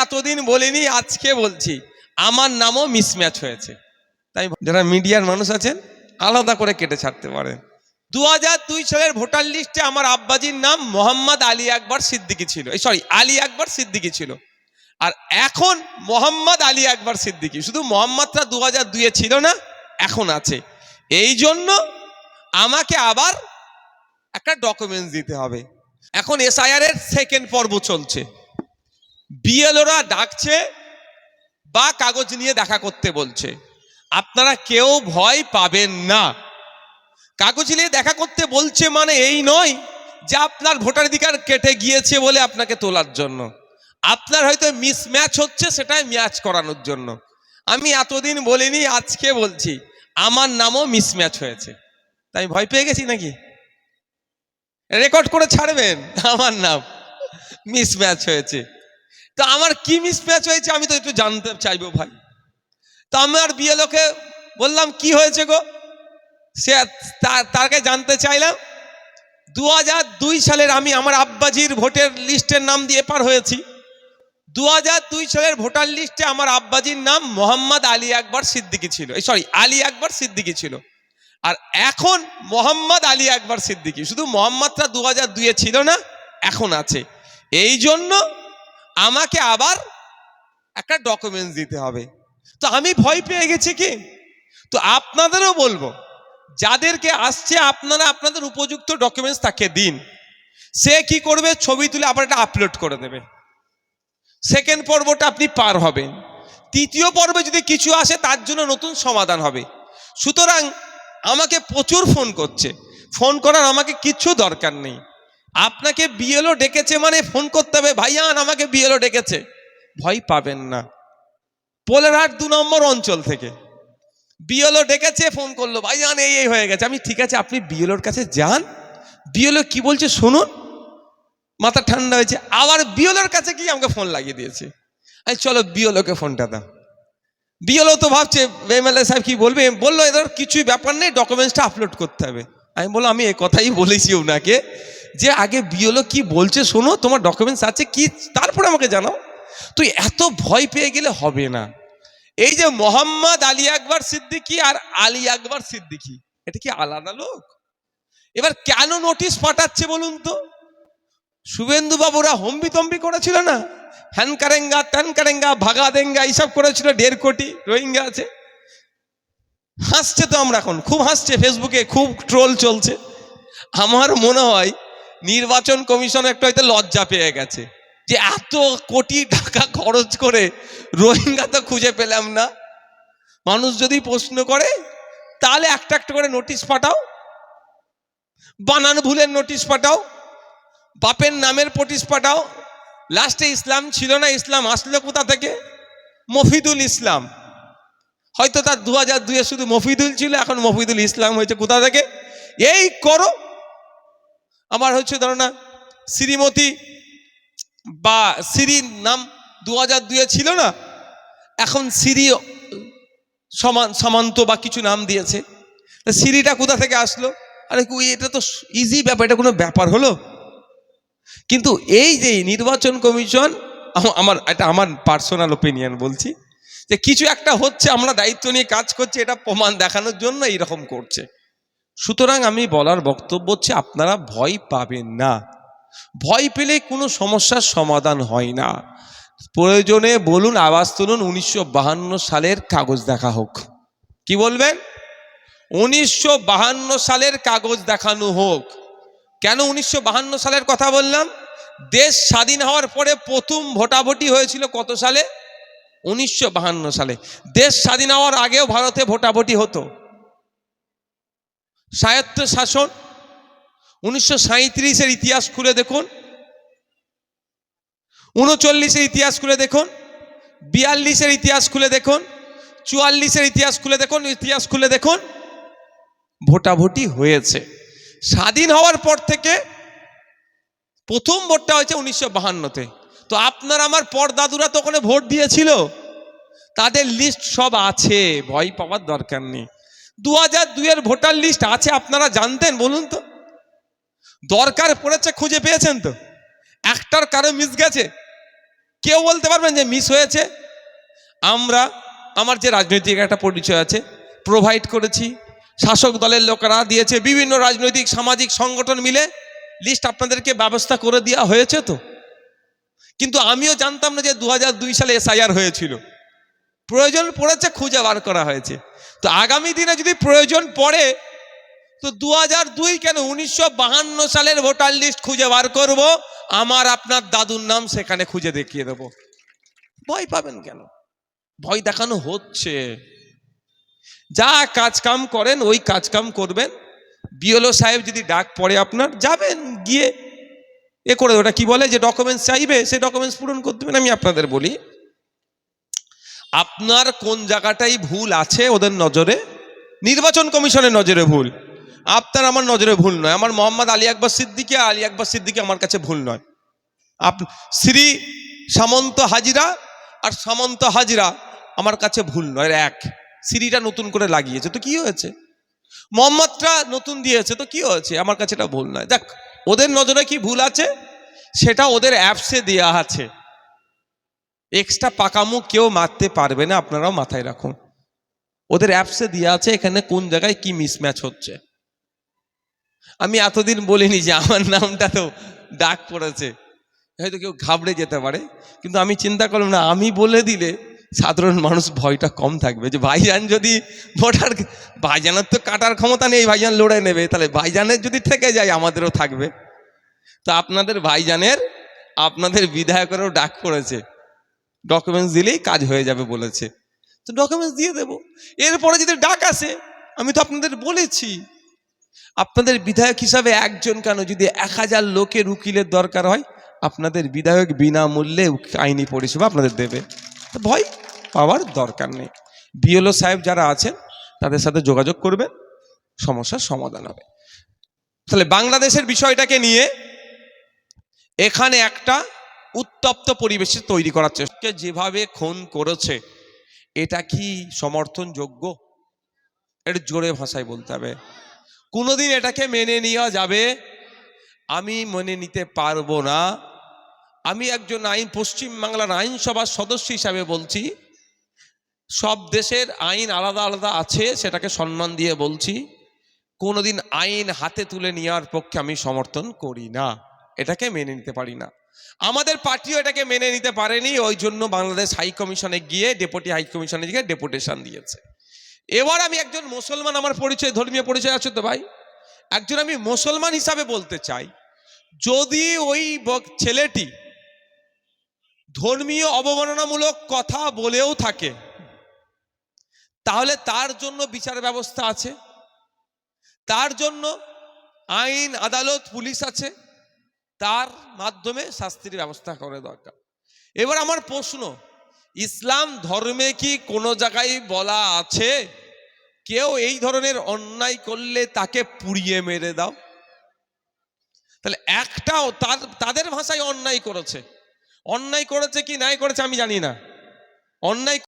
এতদিন বলিনি, আজকে বলছি। আমার নামও মিসম্যাচ হয়েছে, তাই যারা মিডিয়ার মানুষ আছেন আলাদা করে কেটে ছাড়তে পারেন। 2002 সালের ভোটার লিস্টে আমার আব্বাজির নাম মোহাম্মদ আলী আকবর সিদ্দিকী ছিল, আলী আকবর সিদ্দিকী ছিল। আর এখন মোহাম্মদ আলী আকবর সিদ্দিকী, শুধু মোহাম্মদটা 2002-এ ছিল না, এখন আছে। এই জন্য আমাকে আবার একটা ডকুমেন্টস দিতে হবে। এখন এসআইআর এর সেকেন্ড পর্ব চলছে, বিএলওরা ডাকছে বা কাগজ নিয়ে দেখা করতে বলছে। আপনারা কেউ ভয় পাবেন না। কাগজ নিয়ে দেখা করতে বলছে মানে এই নয় যে আপনার ভোটাধিকার কেটে গিয়েছে বলে আপনাকে তোলার জন্য। আপনার হয়তো মিসম্যাচ হচ্ছে, সেটাই ম্যাচ করানোর জন্য। আমি এতদিন বলিনি, আজকে বলছি। আমার নামও মিসম্যাচ হয়েছে, তাই ভয় পেয়ে গেছি নাকি? রেকর্ড করে ছাড়বেন, আমার নাম মিসম্যাচ হয়েছে। তো আমার কি মিসম্যাচ হয়েছে আমি তো একটু জানতে চাইবো ভাই। তো আমার বিএলওকে বললাম কি হয়েছে গো, সে তাকে জানতে চাইলাম। 2002 সালের আমি আমার আব্বাজির ভোটের লিস্টের নাম দিয়ে পার হয়েছি। 2002 সালের ভোটার লিস্টে আমার আব্বাজির নাম মোহাম্মদ আলী আকবর সিদ্দিকী ছিল, আলী আকবর সিদ্দিকী ছিল। আর এখন মোহাম্মদ আলী আকবর সিদ্দিকী, শুধু মোহাম্মদটা 2002-এ ছিল না, এখন আছে। এই জন্য আমাকে আবার একটা ডকুমেন্টস দিতে হবে। তো আমি ভয় পেয়ে গেছি কি। তো আপনাদেরও বলবো, যাদেরকে আসছে আপনারা আপনাদের উপযুক্ত ডকুমেন্টস তাকে দিন। সে কি করবে, ছবি তুলে আবার এটা আপলোড করে দেবে। সেকেন্ড পর্বটা আপনি পার হবেন। তৃতীয় পর্বে যদি কিছু আসে তার জন্য নতুন সমাধান হবে। সুতরাং আমাকে প্রচুর ফোন করছে, ফোন করার আমাকে কিচ্ছু দরকার নেই। আপনাকে বিএলও ডেকেছে মানে ফোন করতে হবে, ভাইয়ান আমাকে বিএলও ডেকেছে। ভয় পাবেন না। পোলেরহাট 2 নম্বর অঞ্চল থেকে বিএলও ডেকেছে, ফোন করলো, ভাইজান এই হয়ে গেছে। আমি ঠিক আছে, আপনি বিএলওর কাছে যান, বিএলও কি বলছে শুনুন। মাথা ঠান্ডা হয়েছে। আবার বিএলওর কাছে গিয়ে আমাকে ফোন লাগিয়ে দিয়েছে। আমি চলো বিএলওকে ফোনটা দাও। বিএলও তো ভাবছে এমএলএ সাহেব কি বলবে, বললো এদের কিছুই ব্যাপার নেই, ডকুমেন্টসটা আপলোড করতে হবে। আমি বললাম আমি এই কথাই বলেছি ওনাকে, যে আগে বিএলও কি বলছে শোনো, তোমার ডকুমেন্টস আছে কি, তারপরে আমাকে জানাও। তুই এত ভয় পেয়ে গেলে হবে না। এই যে মোহাম্মদ আলী আকবর সিদ্দিকী আর আলী আকবর সিদ্দিকী, এটা কি আলাদা লোক? এবার কেন নোটিশ পাঠাচ্ছে বলুন তো? শুভেন্দু বাবুরা হম্বি তম্বি করেছিল না, হ্যান কারেঙ্গা ত্যান কারেঙ্গা ভাগা দেঙ্গা এইসব করেছিল, 1.5 কোটি রোহিঙ্গা আছে। হাসছে তো, আমরা এখন খুব হাসছে, ফেসবুকে খুব ট্রোল চলছে। আমার মনে হয় নির্বাচন কমিশন একটা হয়তো লজ্জা পেয়ে গেছে, যে এত কোটি টাকা খরচ করে রোহিঙ্গা তো খুঁজে পেলাম না। মানুষ যদি প্রশ্ন করে তাহলে একটা একটা করে নোটিশ পাঠাও, বানান ভুলের নোটিশ পাঠাও, বাপের নামের নোটিশ পাঠাও। লাস্টে ইসলাম ছিল না, ইসলাম আসলো কোথা থেকে? মফিদুল ইসলাম। হয়তো তার 2002-এ শুধু মফিদুল ছিল, এখন মফিদুল ইসলাম হয়েছে কোথা থেকে? এই করো। আমার হচ্ছে ধরো না শ্রীমতী বা শ্রীর নাম 2002-এ ছিল না, এখন শ্রী সামন্ত বা কিছু নাম দিয়েছে। শ্রীটা কোথা থেকে আসলো? আরে এটা তো ইজি ব্যাপার, এটা কোনো ব্যাপার হলো? কিন্তু এই যে নির্বাচন কমিশন, এটা আমার পার্সোনাল ওপিনিয়ন বলছি, যে কিছু একটা হচ্ছে, আমরা দায়িত্ব নিয়ে কাজ করছি, এটা প্রমাণ দেখানোর জন্য এইরকম করছে। সুতরাং আমি বলার বক্তব্য হচ্ছে, আপনারা ভয় পাবেন না। ভয় পেলে কোনো সমস্যার সমাধান হয় না। প্রয়োজনে বলুন, আওয়াজ তুলুন, 1952 সালের কাগজ দেখা হোক। কি বলবেন? 1952 সালের কাগজ দেখানো হোক। কেন 1952 সালের কথা বললাম? দেশ স্বাধীন হওয়ার পরে প্রথম ভোটাভুটি হয়েছিল কত সালে? 1952 সালে। দেশ স্বাধীন হওয়ার আগেও ভারতে ভোটাভুটি হতো। স্বায়ত্ত শাসন 1937-এর ইতিহাস খুলে দেখুন, 39-এর ইতিহাস খুলে দেখুন, 42-এর ইতিহাস খুলে দেখুন, 44-এর ইতিহাস খুলে দেখুন, ইতিহাস খুলে দেখুন, ভোটাভুটি হয়েছে। স্বাধীন হওয়ার পর থেকে প্রথম ভোটটা হয়েছে 1952-তে। তো আপনার আমার পরদাদুরা তো ওখানে ভোট দিয়েছিল, তাদের লিস্ট সব আছে, ভয় পাওয়ার দরকার নেই। 2002-এর ভোটার লিস্ট আছে, আপনারা জানতেন বলুন তো? দরকার পড়েছে খুঁজে পেয়েছেন তো? একটার কারো মিস গেছে? কেউ বলতে পারবেন যে মিস হয়েছে? আমরা, আমার যে রাজনৈতিক একটা পরিচয় আছে, প্রোভাইড করেছি, শাসক দলের লোকেরা দিয়েছে, বিভিন্ন রাজনৈতিক সামাজিক সংগঠন মিলে লিস্ট আপনাদেরকে ব্যবস্থা করে দেওয়া হয়েছে তো। কিন্তু আমিও জানতাম না যে 2002 সালে SIR হয়েছিল, প্রয়োজন পড়েছে, খুঁজে বার করা হয়েছে। তো আগামী দিনে যদি প্রয়োজন পড়ে তো 2002 কেন, 1952 সালের ভোটার লিস্ট খুঁজে বার করব, আমার আপনার দাদুর নাম সেখানে খুঁজে দেখিয়ে দেব। ভয় পাবেন কেন? ভয় দেখানো হচ্ছে। যা কাজ কাম করেন ওই কাজ কাম করবেন। বিএলও সাহেব যদি ডাক পড়ে আপনার, যাবেন, গিয়ে এ করে, ওটা কি বলে, যে ডকুমেন্টস চাইবে সেই ডকুমেন্টস পূরণ করতে দেবেন। আমি আপনাদের বলি, আপনার কোন জায়গাটাই ভুল আছে ওদের নজরে, নির্বাচন কমিশনের নজরে ভুল, আপনার আমার নজরে ভুল নয়। আমার মোহাম্মদ আলী আকবর সিদ্দিকী আমার কাছে ভুল নয়। শ্রী সামন্ত হাজিরা আর সামন্ত হাজিরা আমার কাছে ভুল নয়, এক। শ্রীটা নতুন করে লাগিয়েছে তো কি হয়েছে, মোহাম্মদটা নতুন দিয়েছে তো কি হয়েছে, আমার কাছে এটা ভুল নয়। দেখ, ওদের নজরে কি ভুল আছে সেটা ওদের অ্যাপসে দেওয়া আছে। এক্সট্রা পাকামু কেউ মারতে পারবে না, আপনারাও মাথায় রাখুন। ওদের অ্যাপসে দেওয়া আছে এখানে কোন জায়গায় কি মিসম্যাচ হচ্ছে। আমি এতদিন বলিনি যে আমার নামটা তো ডাক পড়েছে, হয়তো কেউ ঘাবড়ে যেতে পারে, কিন্তু আমি চিন্তা করলাম না, আমি বলে দিলে সাধারণ মানুষ ভয়টা কম থাকবে। যে ভাইজান যদি ভোটার, ভাইজানের তো কাটার ক্ষমতা নেই, ভাইজান লড়ে নেবে, তাহলে ভাইজানের যদি থেকে যায় আমাদেরও থাকবে। তো আপনাদের ভাইজানের, আপনাদের বিধায়কেরও ডাক পড়েছে, ডকুমেন্টস দিলেই কাজ হয়ে যাবে বলেছে, তো ডকুমেন্টস দিয়ে দেব। এরপরে যদি ডাক আসে, আমি তো আপনাদের বলেছি, আপনাদের বিধায়ক হিসাবে একজন কেন, যদি 1000 লোকের উকিলের দরকার হয়, আপনাদের বিধায়ক বিনামূল্যে আইনি পরিষেবা আপনাদের দেবে। ভয় পাওয়ার দরকার নেই। বিএলও সাহেব যারা আছেন তাদের সাথে যোগাযোগ করবেন, সমস্যার সমাধান হবে। তাহলে বাংলাদেশের বিষয়টাকে নিয়ে এখানে একটা উত্তপ্ত পরিবেশ তৈরি করার চেষ্টা, যেভাবে খুন করেছে এটা কি সমর্থনযোগ্য? এটা জোরে ভাষায় বলতে হবে। কোনোদিন এটাকে মেনে নেওয়া যাবে? আমি মেনে নিতে পারবো না। আমি একজন পশ্চিমবাংলার আইনসভার সদস্য হিসাবে বলছি, সব দেশের আইন আলাদা আলাদা আছে, সেটাকে সম্মান দিয়ে বলছি। কোনোদিন আইন হাতে তুলে নেওয়ার পক্ষে আমি সমর্থন করি না, এটাকে মেনে নিতে পারি না। আমাদের পার্টিও এটাকে মেনে নিতে পারেনি, ওই জন্য বাংলাদেশ হাই কমিশনে গিয়ে ডেপুটি হাই কমিশনে গিয়ে ডেপুটেশন দিয়েছে। এবার আমি একজন মুসলমান, আমার পরিচয়, ধর্মীয় পরিচয় আছে তো ভাই, একজন আমি মুসলমান হিসাবে বলতে চাই, যদি ওই ছেলেটি ধর্মীয় অবমাননামূলক কথা বলেও থাকে, তাহলে তার জন্য বিচার ব্যবস্থা আছে, তার জন্য আইন, আদালত, পুলিশ আছে, তার মাধ্যমে শাস্তির ব্যবস্থা করা দরকার। এবার আমার প্রশ্ন, ইসলাম ধর্মে কি কোনো জায়গায় বলা আছে কেউ এই ধরনের অন্যায় করলে তাকে পুড়িয়ে মেরে দাও? তাহলে একটাও তাদের ভাষায় অন্যায় করেছে কি নাই করেছে আমি জানি না, অন্যায়